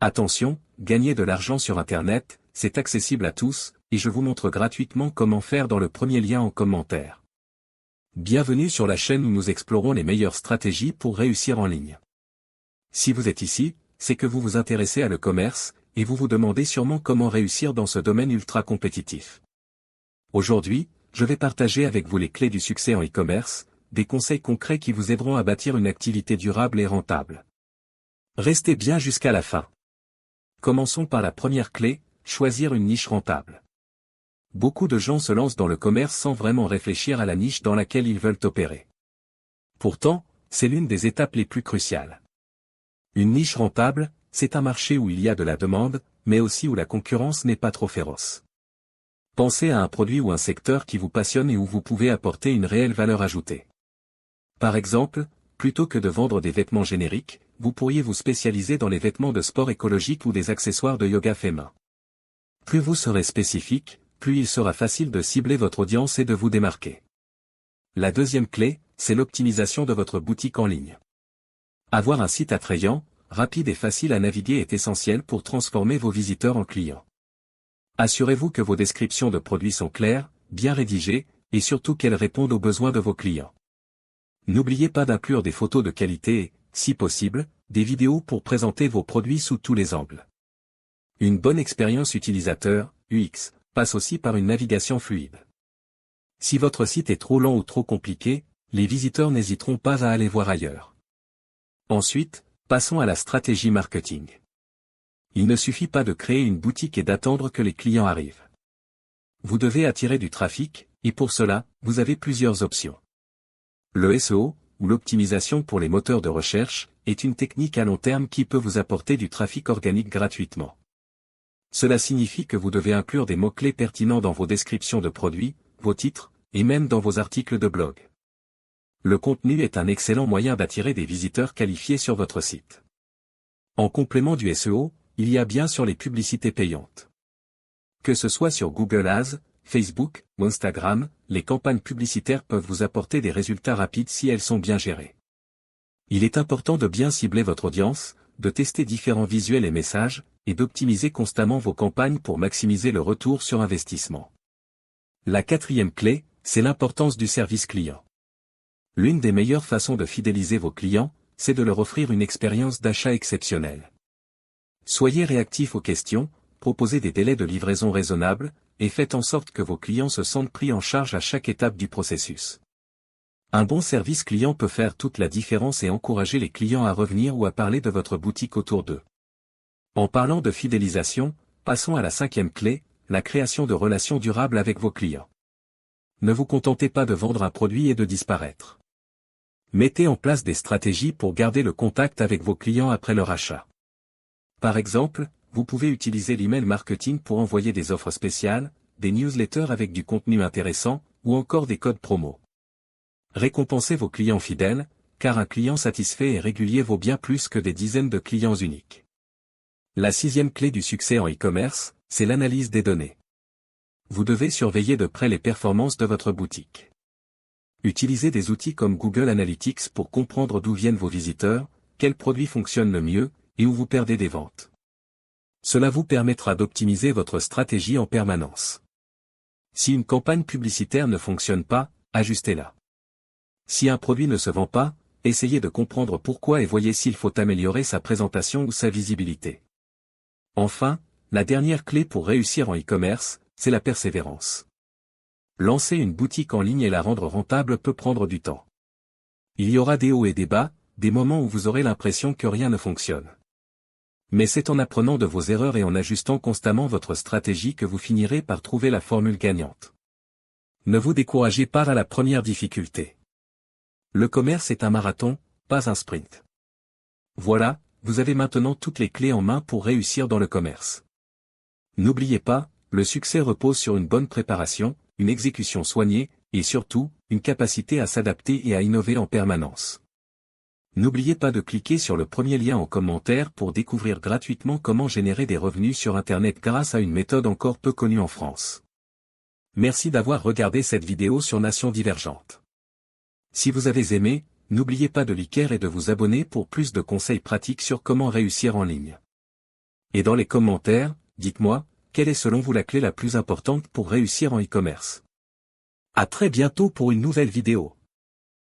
Attention, gagner de l'argent sur Internet, c'est accessible à tous, et je vous montre gratuitement comment faire dans le premier lien en commentaire. Bienvenue sur la chaîne où nous explorons les meilleures stratégies pour réussir en ligne. Si vous êtes ici, c'est que vous vous intéressez à l'e-commerce, et vous vous demandez sûrement comment réussir dans ce domaine ultra compétitif. Aujourd'hui, je vais partager avec vous les clés du succès en e-commerce, des conseils concrets qui vous aideront à bâtir une activité durable et rentable. Restez bien jusqu'à la fin. Commençons par la première clé, choisir une niche rentable. Beaucoup de gens se lancent dans le commerce sans vraiment réfléchir à la niche dans laquelle ils veulent opérer. Pourtant, c'est l'une des étapes les plus cruciales. Une niche rentable, c'est un marché où il y a de la demande, mais aussi où la concurrence n'est pas trop féroce. Pensez à un produit ou un secteur qui vous passionne et où vous pouvez apporter une réelle valeur ajoutée. Par exemple, plutôt que de vendre des vêtements génériques, vous pourriez vous spécialiser dans les vêtements de sport écologiques ou des accessoires de yoga fait main. Plus vous serez spécifique, plus il sera facile de cibler votre audience et de vous démarquer. La deuxième clé, c'est l'optimisation de votre boutique en ligne. Avoir un site attrayant, rapide et facile à naviguer est essentiel pour transformer vos visiteurs en clients. Assurez-vous que vos descriptions de produits sont claires, bien rédigées, et surtout qu'elles répondent aux besoins de vos clients. N'oubliez pas d'inclure des photos de qualité et, si possible, des vidéos pour présenter vos produits sous tous les angles. Une bonne expérience utilisateur, UX, passe aussi par une navigation fluide. Si votre site est trop lent ou trop compliqué, les visiteurs n'hésiteront pas à aller voir ailleurs. Ensuite, passons à la stratégie marketing. Il ne suffit pas de créer une boutique et d'attendre que les clients arrivent. Vous devez attirer du trafic, et pour cela, vous avez plusieurs options. Le SEO, ou l'optimisation pour les moteurs de recherche, est une technique à long terme qui peut vous apporter du trafic organique gratuitement. Cela signifie que vous devez inclure des mots-clés pertinents dans vos descriptions de produits, vos titres, et même dans vos articles de blog. Le contenu est un excellent moyen d'attirer des visiteurs qualifiés sur votre site. En complément du SEO, il y a bien sûr les publicités payantes. Que ce soit sur Google Ads, Facebook ou Instagram, les campagnes publicitaires peuvent vous apporter des résultats rapides si elles sont bien gérées. Il est important de bien cibler votre audience, de tester différents visuels et messages, et d'optimiser constamment vos campagnes pour maximiser le retour sur investissement. La quatrième clé, c'est l'importance du service client. L'une des meilleures façons de fidéliser vos clients, c'est de leur offrir une expérience d'achat exceptionnelle. Soyez réactifs aux questions, proposez des délais de livraison raisonnables, et faites en sorte que vos clients se sentent pris en charge à chaque étape du processus. Un bon service client peut faire toute la différence et encourager les clients à revenir ou à parler de votre boutique autour d'eux. En parlant de fidélisation, passons à la cinquième clé, la création de relations durables avec vos clients. Ne vous contentez pas de vendre un produit et de disparaître. Mettez en place des stratégies pour garder le contact avec vos clients après leur achat. Par exemple, vous pouvez utiliser l'email marketing pour envoyer des offres spéciales, des newsletters avec du contenu intéressant, ou encore des codes promo. Récompensez vos clients fidèles, car un client satisfait et régulier vaut bien plus que des dizaines de clients uniques. La sixième clé du succès en e-commerce, c'est l'analyse des données. Vous devez surveiller de près les performances de votre boutique. Utilisez des outils comme Google Analytics pour comprendre d'où viennent vos visiteurs, quels produits fonctionnent le mieux, et où vous perdez des ventes. Cela vous permettra d'optimiser votre stratégie en permanence. Si une campagne publicitaire ne fonctionne pas, ajustez-la. Si un produit ne se vend pas, essayez de comprendre pourquoi et voyez s'il faut améliorer sa présentation ou sa visibilité. Enfin, la dernière clé pour réussir en e-commerce, c'est la persévérance. Lancer une boutique en ligne et la rendre rentable peut prendre du temps. Il y aura des hauts et des bas, des moments où vous aurez l'impression que rien ne fonctionne. Mais c'est en apprenant de vos erreurs et en ajustant constamment votre stratégie que vous finirez par trouver la formule gagnante. Ne vous découragez pas à la première difficulté. Le commerce est un marathon, pas un sprint. Voilà, vous avez maintenant toutes les clés en main pour réussir dans le commerce. N'oubliez pas, le succès repose sur une bonne préparation, une exécution soignée, et surtout, une capacité à s'adapter et à innover en permanence. N'oubliez pas de cliquer sur le premier lien en commentaire pour découvrir gratuitement comment générer des revenus sur Internet grâce à une méthode encore peu connue en France. Merci d'avoir regardé cette vidéo sur Nations Divergentes. Si vous avez aimé, n'oubliez pas de liker et de vous abonner pour plus de conseils pratiques sur comment réussir en ligne. Et dans les commentaires, dites-moi, quelle est selon vous la clé la plus importante pour réussir en e-commerce? À très bientôt pour une nouvelle vidéo.